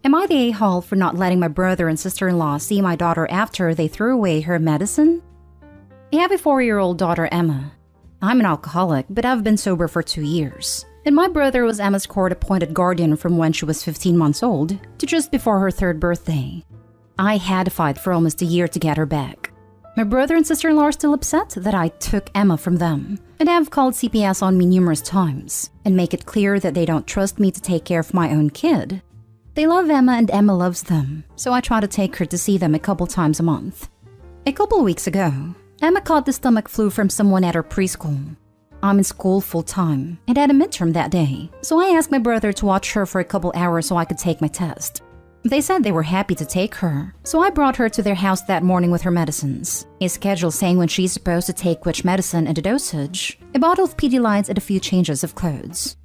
Am I the a-hole for not letting my brother and sister-in-law see my daughter after they threw away her medicine? I have a 4-year-old daughter, Emma. I'm an alcoholic, but I've been sober for 2 years. And my brother was Emma's court-appointed guardian from when she was 15 months old to just before her 3rd birthday. I had to fight for almost a year to get her back. My brother and sister-in-law are still upset that I took Emma from them, and have called CPS on me numerous times and make it clear that they don't trust me to take care of my own kid. They love Emma and Emma loves them, so I try to take her to see them a couple times a month. A couple of weeks ago, Emma caught the stomach flu from someone at her preschool. I'm in school full-time and had a midterm that day, so I asked my brother to watch her for a couple hours so I could take my test. They said they were happy to take her, so I brought her to their house that morning with her medicines, a schedule saying when she's supposed to take which medicine and the dosage, a bottle of Pedialyte and a few changes of clothes.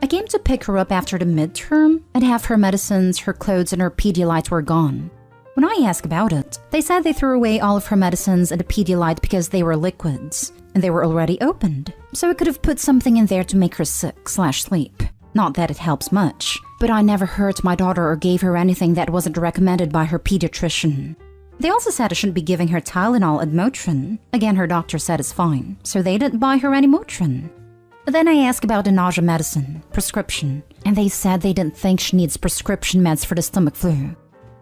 I came to pick her up after the midterm, and half her medicines, her clothes, and her Pedialyte were gone. When I asked about it, they said they threw away all of her medicines and the Pedialyte because they were liquids, and they were already opened, so I could have put something in there to make her sick/sleep. Not that it helps much, but I never hurt my daughter or gave her anything that wasn't recommended by her pediatrician. They also said I shouldn't be giving her Tylenol and Motrin. Again, her doctor said it's fine, so they didn't buy her any Motrin. Then I asked about the nausea medicine, prescription, and they said they didn't think she needs prescription meds for the stomach flu.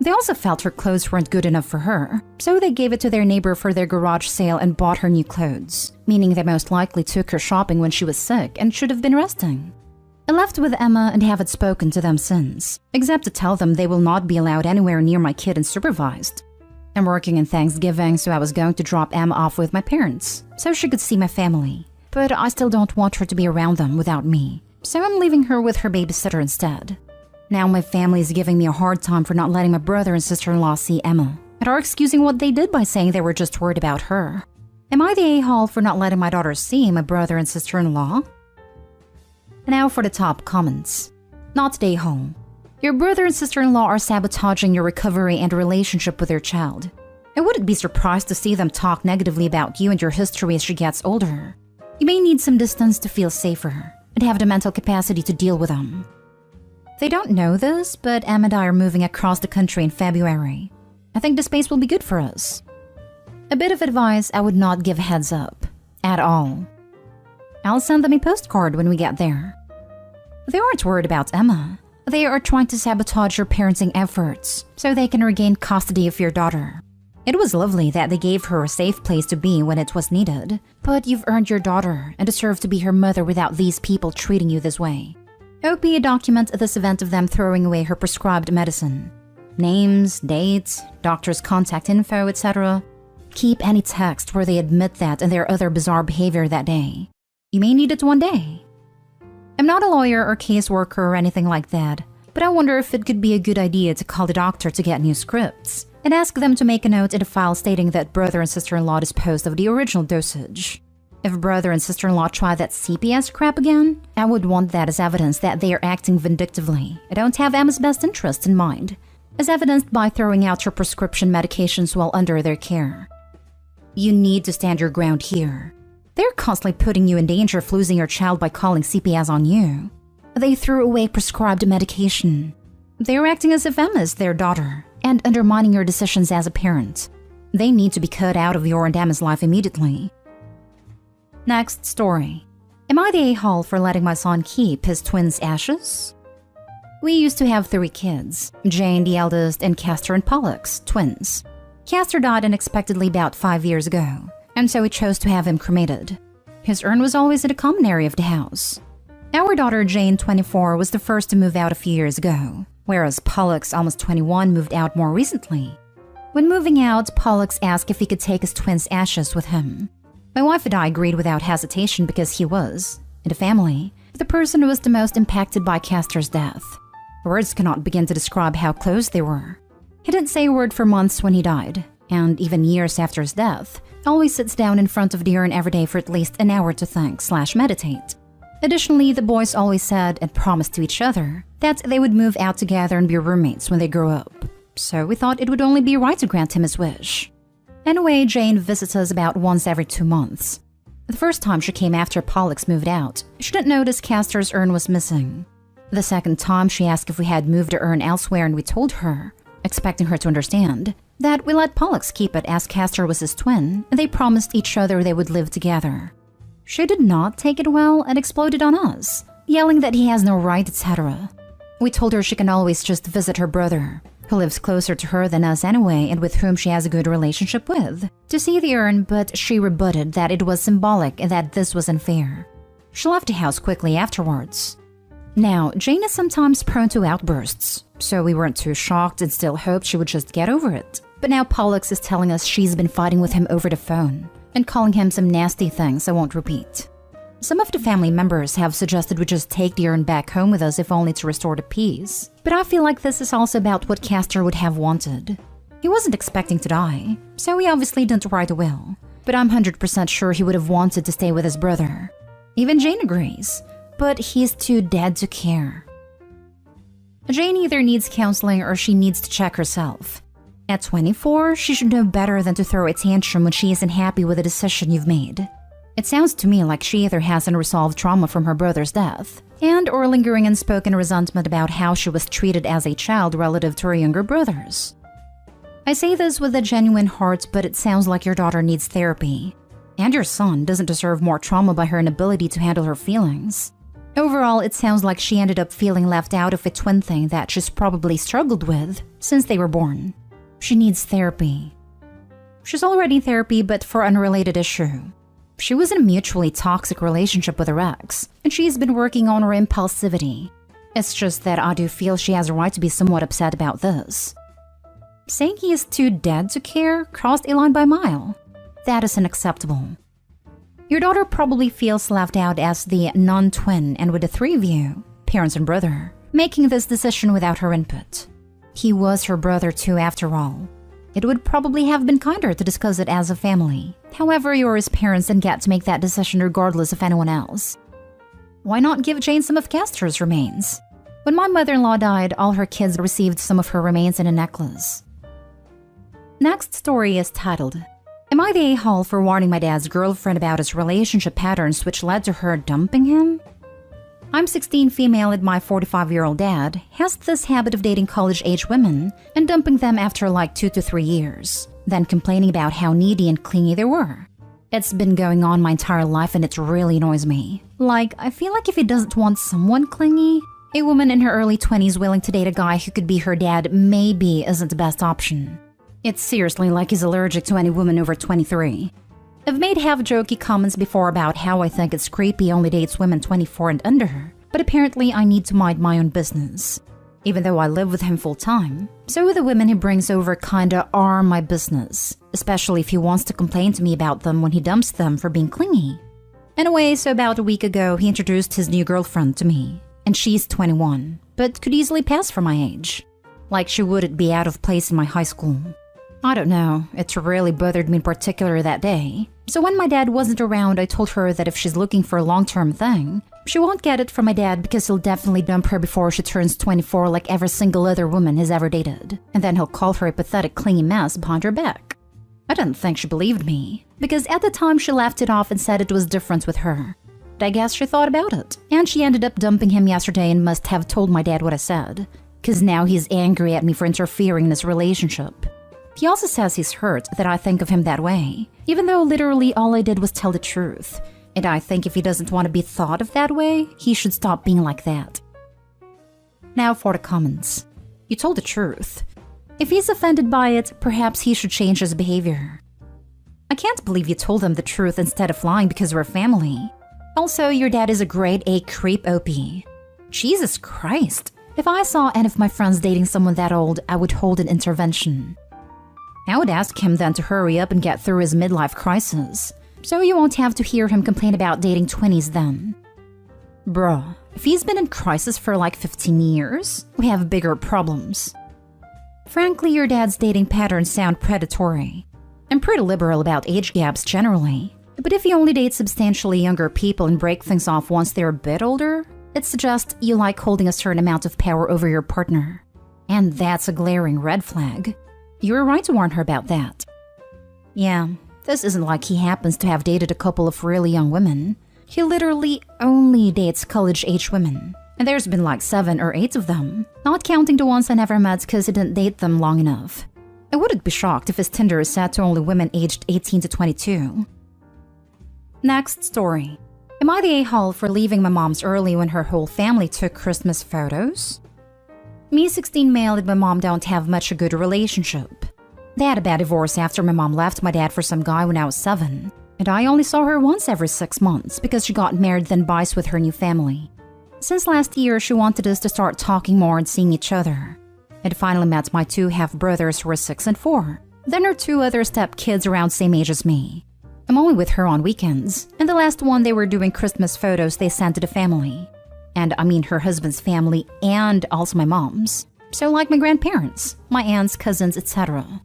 They also felt her clothes weren't good enough for her, so they gave it to their neighbor for their garage sale and bought her new clothes, meaning they most likely took her shopping when she was sick and should have been resting. I left with Emma and haven't spoken to them since, except to tell them they will not be allowed anywhere near my kid unsupervised. I'm working in Thanksgiving, so I was going to drop Emma off with my parents, so she could see my family. But I still don't want her to be around them without me, so I'm leaving her with her babysitter instead. Now my family is giving me a hard time for not letting my brother and sister-in-law see Emma, and are excusing what they did by saying they were just worried about her. Am I the a-hole for not letting my daughter see my brother and sister-in-law? Now for the top comments. Not the a-hole. Your brother and sister-in-law are sabotaging your recovery and relationship with your child. I wouldn't be surprised to see them talk negatively about you and your history as she gets older. You may need some distance to feel safer and have the mental capacity to deal with them. They don't know this, but Em and I are moving across the country in February. I think the space will be good for us. A bit of advice: I would not give a heads up. At all. I'll send them a postcard when we get there. They aren't worried about Emma. They are trying to sabotage your parenting efforts so they can regain custody of your daughter. It was lovely that they gave her a safe place to be when it was needed, but you've earned your daughter and deserve to be her mother without these people treating you this way. OP, document this event of them throwing away her prescribed medicine. Names, dates, doctor's contact info, etc. Keep any text where they admit that and their other bizarre behavior that day. You may need it one day. I'm not a lawyer or caseworker or anything like that, but I wonder if it could be a good idea to call the doctor to get new scripts and ask them to make a note in the file stating that brother and sister-in-law disposed of the original dosage. If brother and sister-in-law try that CPS crap again, I would want that as evidence that they are acting vindictively and don't have Emma's best interest in mind, as evidenced by throwing out her prescription medications while under their care. You need to stand your ground here. They're constantly putting you in danger of losing your child by calling CPS on you. They threw away prescribed medication. They're acting as if Emma is their daughter and undermining your decisions as a parent. They need to be cut out of your and Emma's life immediately. Next story. Am I the a-hole for letting my son keep his twins' ashes? We used to have 3 kids, Jane, the eldest, and Castor and Pollux, twins. Castor died unexpectedly about 5 years ago, and so we chose to have him cremated. His urn was always in the common area of the house. Our daughter Jane, 24, was the first to move out a few years ago, whereas Pollux, almost 21, moved out more recently. When moving out, Pollux asked if he could take his twins' ashes with him. My wife and I agreed without hesitation because he was, in the family, the person who was the most impacted by Castor's death. Words cannot begin to describe how close they were. He didn't say a word for months when he died, and even years after his death, always sits down in front of the urn every day for at least an hour to think/meditate. Additionally, the boys always said and promised to each other that they would move out together and be roommates when they grow up. So we thought it would only be right to grant him his wish. Anyway, Jane visits us about once every 2 months. The first time she came after Pollux moved out, she didn't notice Castor's urn was missing. The second time, she asked if we had moved to earn elsewhere, and we told her, expecting her to understand, that we let Pollux keep it as Castor was his twin, and they promised each other they would live together. She did not take it well and exploded on us, yelling that he has no right, etc. We told her she can always just visit her brother, who lives closer to her than us anyway and with whom she has a good relationship with, to see the urn, but she rebutted that it was symbolic and that this was unfair. She left the house quickly afterwards. Now, Jane is sometimes prone to outbursts, so we weren't too shocked and still hoped she would just get over it. But now Pollux is telling us she's been fighting with him over the phone and calling him some nasty things I won't repeat. Some of the family members have suggested we just take the urn back home with us if only to restore the peace. But I feel like this is also about what Castor would have wanted. He wasn't expecting to die, so he obviously didn't write a will. But I'm 100% sure he would have wanted to stay with his brother. Even Jane agrees, but he's too dead to care. Jane either needs counseling or she needs to check herself. At 24, she should know better than to throw a tantrum when she isn't happy with the decision you've made. It sounds to me like she either has unresolved trauma from her brother's death, or lingering unspoken resentment about how she was treated as a child relative to her younger brothers. I say this with a genuine heart, but it sounds like your daughter needs therapy. And your son doesn't deserve more trauma by her inability to handle her feelings. Overall, it sounds like she ended up feeling left out of a twin thing that she's probably struggled with since they were born. She needs therapy. She's already in therapy, but for an unrelated issue. She was in a mutually toxic relationship with her ex, and she's been working on her impulsivity. It's just that I do feel she has a right to be somewhat upset about this. Saying he is too dead to care crossed a line by a mile. That is unacceptable. Your daughter probably feels left out as the non-twin and with the three of you, parents and brother, making this decision without her input. He was her brother too after all. It would probably have been kinder to discuss it as a family. However, you're his parents and get to make that decision regardless of anyone else. Why not give Jane some of Castor's remains? When my mother-in-law died, all her kids received some of her remains in a necklace. Next story is titled, Am I the a-hole for warning my dad's girlfriend about his relationship patterns which led to her dumping him? I'm 16 female and my 45-year-old dad has this habit of dating college-age women and dumping them after like 2 to 3 years, then complaining about how needy and clingy they were. It's been going on my entire life and it really annoys me. Like, I feel like if he doesn't want someone clingy, a woman in her early 20s willing to date a guy who could be her dad maybe isn't the best option. It's seriously like he's allergic to any woman over 23. I've made half-jokey comments before about how I think it's creepy only dates women 24 and under, but apparently I need to mind my own business. Even though I live with him full-time, so the women he brings over kinda are my business, especially if he wants to complain to me about them when he dumps them for being clingy. Anyway, so about a week ago, he introduced his new girlfriend to me, and she's 21, but could easily pass for my age. Like she wouldn't be out of place in my high school. I don't know, it really bothered me in particular that day. So when my dad wasn't around, I told her that if she's looking for a long-term thing, she won't get it from my dad because he'll definitely dump her before she turns 24 like every single other woman he's ever dated. And then he'll call her a pathetic clingy mess behind her back. I didn't think she believed me, because at the time she laughed it off and said it was different with her. But I guess she thought about it, and she ended up dumping him yesterday and must have told my dad what I said, because now he's angry at me for interfering in this relationship. He also says he's hurt that I think of him that way, even though literally all I did was tell the truth. And I think if he doesn't want to be thought of that way, he should stop being like that. Now for the comments. You told the truth. If he's offended by it, perhaps he should change his behavior. I can't believe you told him the truth instead of lying because we're family. Also, your dad is a grade A creep OP. Jesus Christ. If I saw any of my friends dating someone that old, I would hold an intervention. I would ask him then to hurry up and get through his midlife crisis, so you won't have to hear him complain about dating 20s then. Bruh, if he's been in crisis for like 15 years, we have bigger problems. Frankly, your dad's dating patterns sound predatory. I'm pretty liberal about age gaps generally, but if you only date substantially younger people and break things off once they're a bit older, it suggests you like holding a certain amount of power over your partner. And that's a glaring red flag. You were right to warn her about that. Yeah, this isn't like he happens to have dated a couple of really young women. He literally only dates college-age women. And there's been like 7 or 8 of them, not counting the ones I never met because I didn't date them long enough. I wouldn't be shocked if his Tinder is set to only women aged 18 to 22. Next story. Am I the a-hole for leaving my mom's early when her whole family took Christmas photos? Me, 16 male, and my mom don't have much a good relationship. They had a bad divorce after my mom left my dad for some guy when I was 7. And I only saw her once every 6 months because she got married then buys with her new family. Since last year, she wanted us to start talking more and seeing each other. I'd finally met my 2 half-brothers who were 6 and 4. Then her 2 other step-kids around same age as me. I'm only with her on weekends, and the last one they were doing Christmas photos they sent to the family. And I mean her husband's family and also my mom's. So like my grandparents, my aunts, cousins, etc.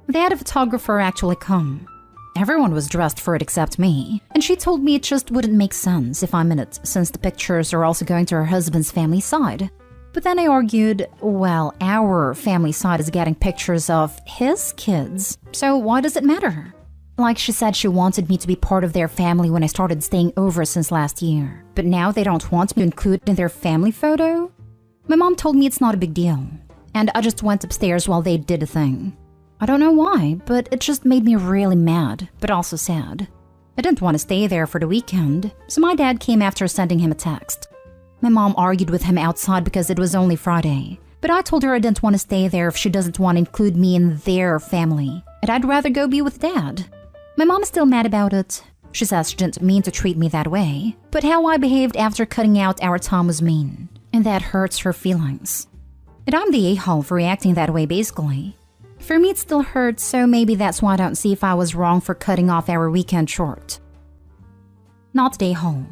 They had a photographer actually come. Everyone was dressed for it except me, and she told me it just wouldn't make sense if I'm in it since the pictures are also going to her husband's family side. But then I argued, well, our family side is getting pictures of his kids, so why does it matter? Like she said she wanted me to be part of their family when I started staying over since last year, but now they don't want me to include in their family photo? My mom told me it's not a big deal, and I just went upstairs while they did a thing. I don't know why, but it just made me really mad, but also sad. I didn't want to stay there for the weekend, so my dad came after sending him a text. My mom argued with him outside because it was only Friday, but I told her I didn't want to stay there if she doesn't want to include me in their family, and I'd rather go be with Dad. My mom is still mad about it. She says she didn't mean to treat me that way, but how I behaved after cutting out our time was mean, and that hurts her feelings. And I'm the a-hole for reacting that way basically. For me it still hurts, so maybe that's why I don't see if I was wrong for cutting off our weekend short. Not the a-hole.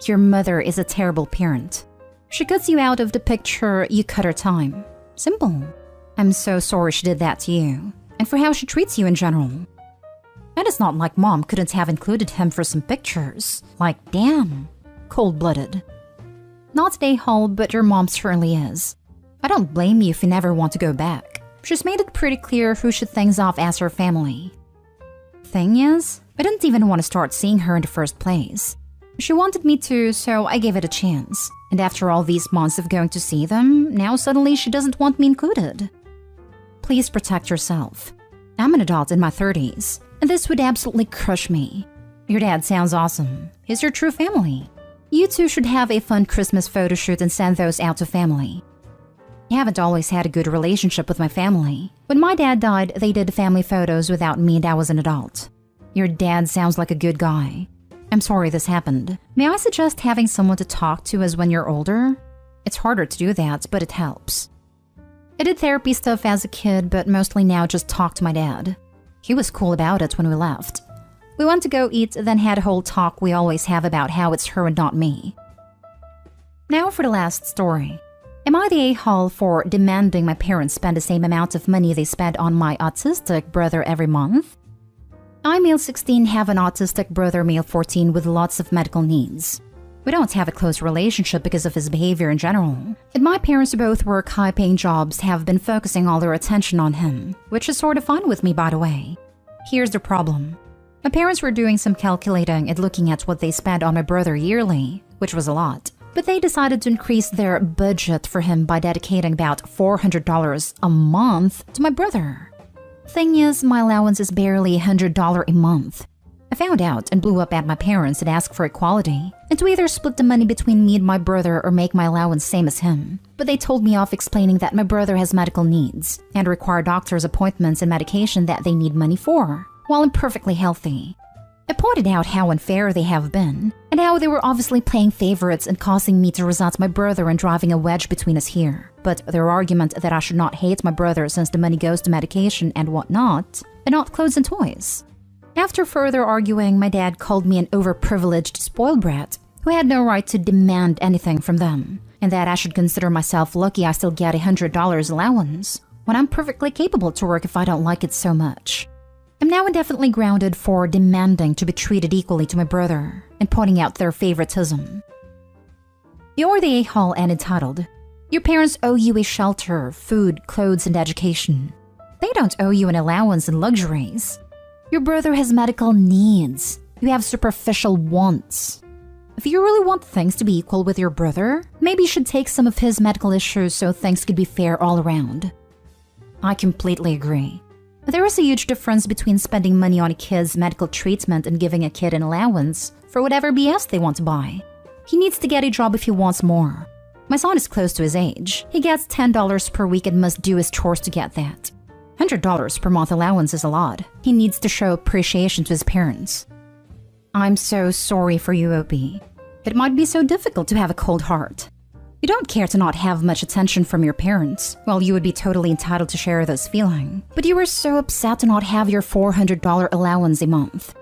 Your mother is a terrible parent. She cuts you out of the picture, you cut her time. Simple. I'm so sorry she did that to you, and for how she treats you in general. And it's not like Mom couldn't have included him for some pictures. Like, damn. Cold-blooded. Not the a-hole, but your mom certainly is. I don't blame you if you never want to go back. She's made it pretty clear who should things off as her family. Thing is, I didn't even want to start seeing her in the first place. She wanted me to, so I gave it a chance. And after all these months of going to see them, now suddenly she doesn't want me included. Please protect yourself. I'm an adult in my 30s, and this would absolutely crush me. Your dad sounds awesome. He's your true family. You two should have a fun Christmas photo shoot and send those out to family. I haven't always had a good relationship with my family. When my dad died, they did family photos without me and I was an adult. Your dad sounds like a good guy. I'm sorry this happened. May I suggest having someone to talk to as when you're older? It's harder to do that, but it helps. I did therapy stuff as a kid, but mostly now just talk to my dad. He was cool about it when we left. We went to go eat, then had a whole talk we always have about how it's her and not me. Now for the last story. Am I the a-hole for demanding my parents spend the same amount of money they spend on my autistic brother every month? I, male 16, have an autistic brother, male 14, with lots of medical needs. We don't have a close relationship because of his behavior in general. And my parents who both work high-paying jobs have been focusing all their attention on him, which is sort of fine with me, by the way. Here's the problem. My parents were doing some calculating and looking at what they spent on my brother yearly, which was a lot. But they decided to increase their budget for him by dedicating about $400 a month to my brother. Thing is, my allowance is barely $100 a month. I found out and blew up at my parents and asked for equality, and to either split the money between me and my brother or make my allowance same as him. But they told me off explaining that my brother has medical needs and require doctor's appointments and medication that they need money for, while I'm perfectly healthy. I pointed out how unfair they have been, and how they were obviously playing favorites and causing me to resent my brother and driving a wedge between us here. But their argument that I should not hate my brother since the money goes to medication and whatnot, and not clothes and toys. After further arguing, my dad called me an overprivileged spoiled brat who had no right to demand anything from them, and that I should consider myself lucky I still get $100 allowance, when I'm perfectly capable to work if I don't like it so much. I'm now indefinitely grounded for demanding to be treated equally to my brother and pointing out their favoritism. You're the a-hole and entitled. Your parents owe you a shelter, food, clothes, and education. They don't owe you an allowance and luxuries. Your brother has medical needs. You have superficial wants. If you really want things to be equal with your brother, maybe you should take some of his medical issues so things could be fair all around. I completely agree. There is a huge difference between spending money on a kid's medical treatment and giving a kid an allowance for whatever BS they want to buy. He needs to get a job if he wants more. My son is close to his age. He gets $10 per week and must do his chores to get that. $100 per month allowance is a lot. He needs to show appreciation to his parents. I'm so sorry for you, Opie. It might be so difficult to have a cold heart. You don't care to not have much attention from your parents. Well, you would be totally entitled to share this feeling. But you were so upset to not have your $400 allowance a month.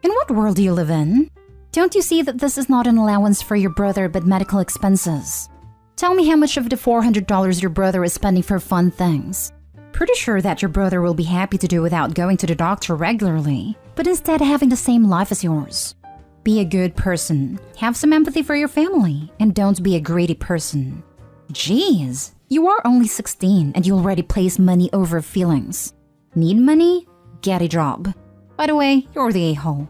In what world do you live in? Don't you see that this is not an allowance for your brother but medical expenses? Tell me how much of the $400 your brother is spending for fun things. Pretty sure that your brother will be happy to do without going to the doctor regularly, but instead having the same life as yours. Be a good person, have some empathy for your family, and don't be a greedy person. Jeez, you are only 16 and you already place money over feelings. Need money? Get a job. By the way, you're the a-hole.